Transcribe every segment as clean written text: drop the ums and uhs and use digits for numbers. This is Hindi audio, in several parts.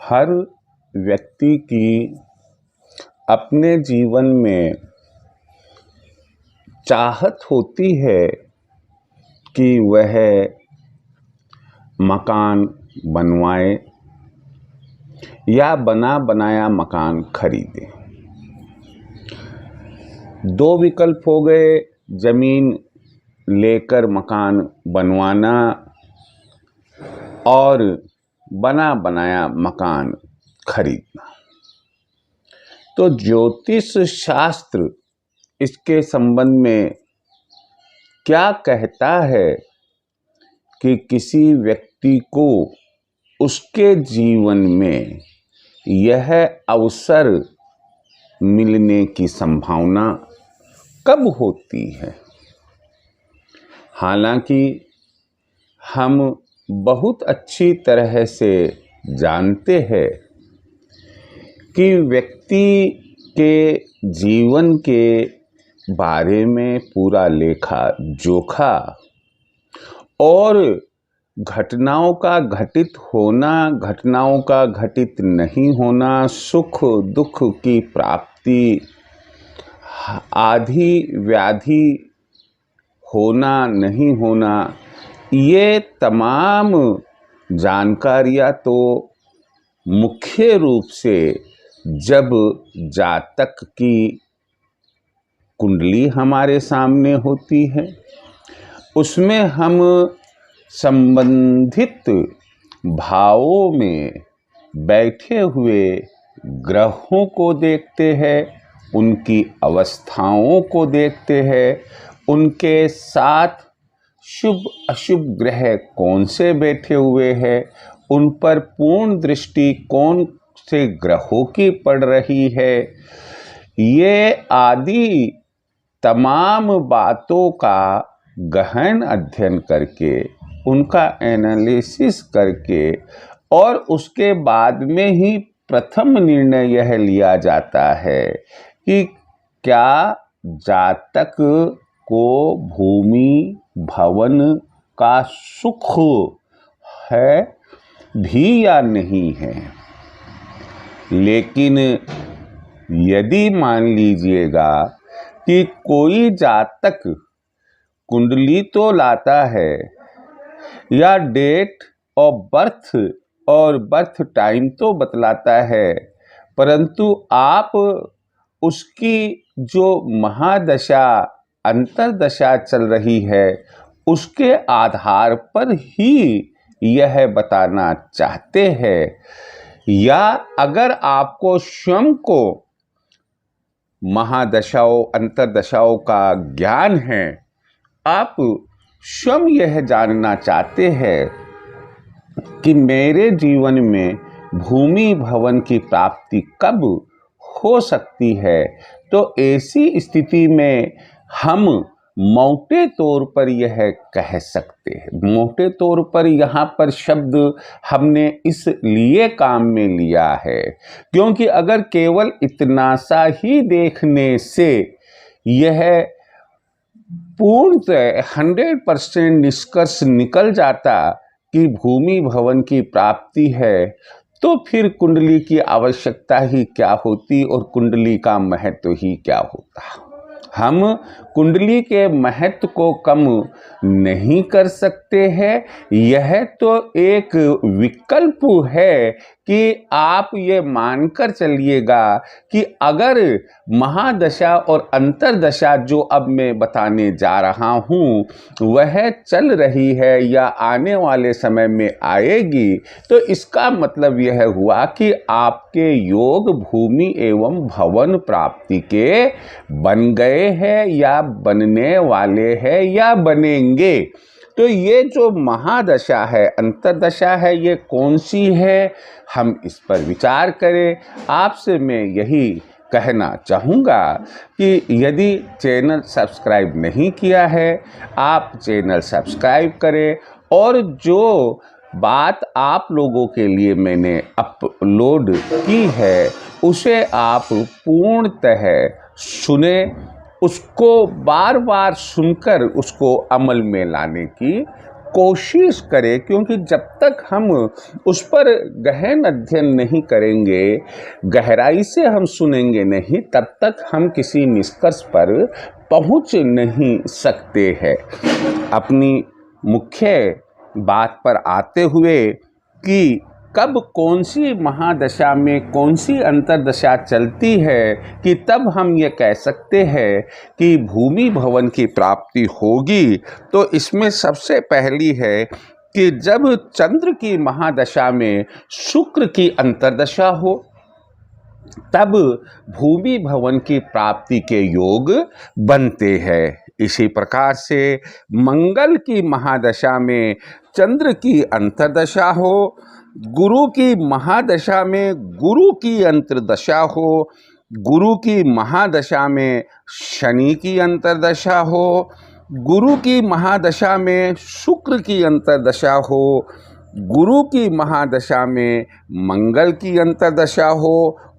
हर व्यक्ति की अपने जीवन में चाहत होती है कि वह मकान बनवाए या बना बनाया मकान खरीदे। दो विकल्प हो गए, जमीन लेकर मकान बनवाना और बना बनाया मकान खरीदना। तो ज्योतिष शास्त्र इसके संबंध में क्या कहता है कि किसी व्यक्ति को उसके जीवन में यह अवसर मिलने की संभावना कब होती है। हालांकि हम बहुत अच्छी तरह से जानते हैं कि व्यक्ति के जीवन के बारे में पूरा लेखा जोखा और घटनाओं का घटित होना, घटनाओं का घटित नहीं होना, सुख दुख की प्राप्ति, आदि व्याधि होना नहीं होना, ये तमाम जानकारियां तो मुख्य रूप से जब जातक की कुंडली हमारे सामने होती है, उसमें हम संबंधित भावों में बैठे हुए ग्रहों को देखते हैं, उनकी अवस्थाओं को देखते हैं, उनके साथ शुभ अशुभ ग्रह कौन से बैठे हुए हैं, उन पर पूर्ण दृष्टि कौन से ग्रहों की पड़ रही है, ये आदि तमाम बातों का गहन अध्ययन करके, उनका एनालिसिस करके और उसके बाद में ही प्रथम निर्णय यह लिया जाता है कि क्या जातक को भूमि भवन का सुख है भी या नहीं है। लेकिन यदि मान लीजिएगा कि कोई जातक कुंडली तो लाता है या डेट ऑफ बर्थ और बर्थ टाइम तो बतलाता है, परंतु आप उसकी जो महादशा अंतरदशा चल रही है उसके आधार पर ही यह बताना चाहते हैं, या अगर आपको स्वयं को महादशाओं अंतरदशाओं का ज्ञान है, आप स्वयं यह जानना चाहते हैं कि मेरे जीवन में भूमि भवन की प्राप्ति कब हो सकती है, तो ऐसी स्थिति में हम मोटे तौर पर यह कह सकते हैं। मोटे तौर पर यहाँ पर शब्द हमने इसलिए काम में लिया है क्योंकि अगर केवल इतना सा ही देखने से यह पूर्णतः 100% निष्कर्ष निकल जाता कि भूमि भवन की प्राप्ति है, तो फिर कुंडली की आवश्यकता ही क्या होती और कुंडली का महत्व ही क्या होता। हम कुंडली के महत्व को कम नहीं कर सकते हैं। यह तो एक विकल्प है कि आप ये मानकर चलिएगा कि अगर महादशा और अंतरदशा जो अब मैं बताने जा रहा हूँ वह चल रही है या आने वाले समय में आएगी, तो इसका मतलब यह हुआ कि आपके योग भूमि एवं भवन प्राप्ति के बन गए हैं या बनने वाले हैं या बनेंगे। तो ये जो महादशा है अंतरदशा है ये कौन सी है, हम इस पर विचार करें। आपसे मैं यही कहना चाहूँगा कि यदि चैनल सब्सक्राइब नहीं किया है आप चैनल सब्सक्राइब करें और जो बात आप लोगों के लिए मैंने अपलोड की है उसे आप पूर्णतः सुने, उसको बार बार सुनकर उसको अमल में लाने की कोशिश करें, क्योंकि जब तक हम उस पर गहन अध्ययन नहीं करेंगे, गहराई से हम सुनेंगे नहीं, तब तक हम किसी निष्कर्ष पर पहुंच नहीं सकते हैं। अपनी मुख्य बात पर आते हुए कि कब कौन सी महादशा में कौन सी अंतर्दशा चलती है कि तब हम ये कह सकते हैं कि भूमि भवन की प्राप्ति होगी, तो इसमें सबसे पहली है कि जब चंद्र की महादशा में शुक्र की अंतर्दशा हो, तब भूमि भवन की प्राप्ति के योग बनते हैं। इसी प्रकार से मंगल की महादशा में चंद्र की अंतर्दशा हो, गुरु की महादशा में गुरु की अंतर्दशा हो, गुरु की महादशा में शनि की अंतर्दशा हो, गुरु की महादशा में शुक्र की अंतर्दशा हो, गुरु की महादशा में मंगल की अंतर्दशा हो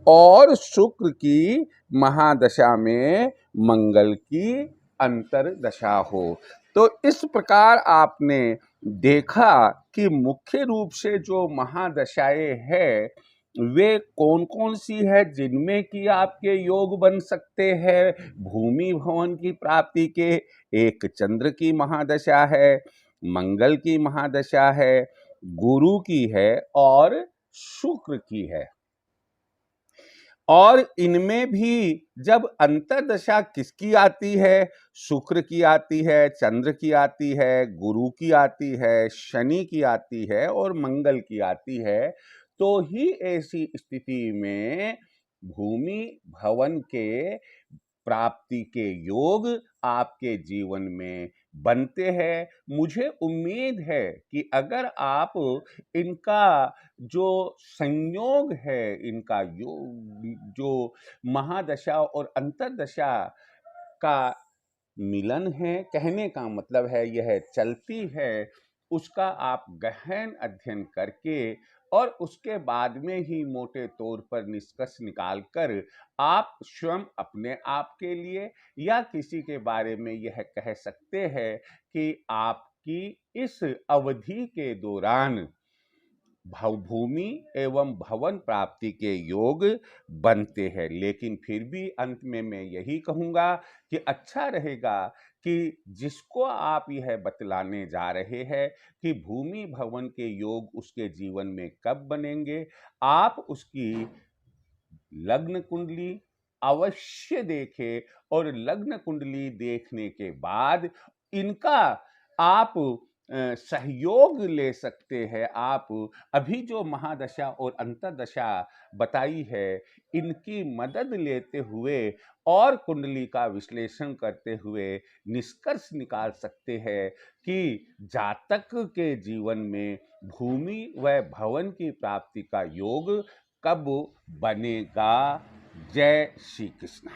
और शुक्र की महादशा में मंगल की अंतर्दशा हो। तो इस प्रकार आपने देखा कि मुख्य रूप से जो महादशाएं हैं वे कौन कौन सी है जिनमें कि आपके योग बन सकते हैं भूमि भवन की प्राप्ति के। एक चंद्र की महादशा है, मंगल की महादशा है, गुरु की है और शुक्र की है। और इनमें भी जब अंतर्दशा किसकी आती है, शुक्र की आती है, चंद्र की आती है, गुरु की आती है, शनि की आती है और मंगल की आती है, तो ही ऐसी स्थिति में भूमि भवन के प्राप्ति के योग आपके जीवन में बनते हैं। मुझे उम्मीद है कि अगर आप इनका जो संयोग है, इनका योग जो महादशा और अंतर्दशा का मिलन है, कहने का मतलब है यह चलती है, उसका आप गहन अध्ययन करके और उसके बाद में ही मोटे तौर पर निष्कर्ष निकालकर आप स्वयं अपने आप के लिए या किसी के बारे में यह कह सकते हैं कि आपकी इस अवधि के दौरान भूमि एवं भवन प्राप्ति के योग बनते हैं। लेकिन फिर भी अंत में मैं यही कहूँगा कि अच्छा रहेगा कि जिसको आप यह बतलाने जा रहे हैं कि भूमि भवन के योग उसके जीवन में कब बनेंगे, आप उसकी लग्न कुंडली अवश्य देखें और लग्न कुंडली देखने के बाद इनका आप सहयोग ले सकते हैं। आप अभी जो महादशा और अंतर्दशा बताई है इनकी मदद लेते हुए और कुंडली का विश्लेषण करते हुए निष्कर्ष निकाल सकते हैं कि जातक के जीवन में भूमि व भवन की प्राप्ति का योग कब बनेगा। जय श्री कृष्ण।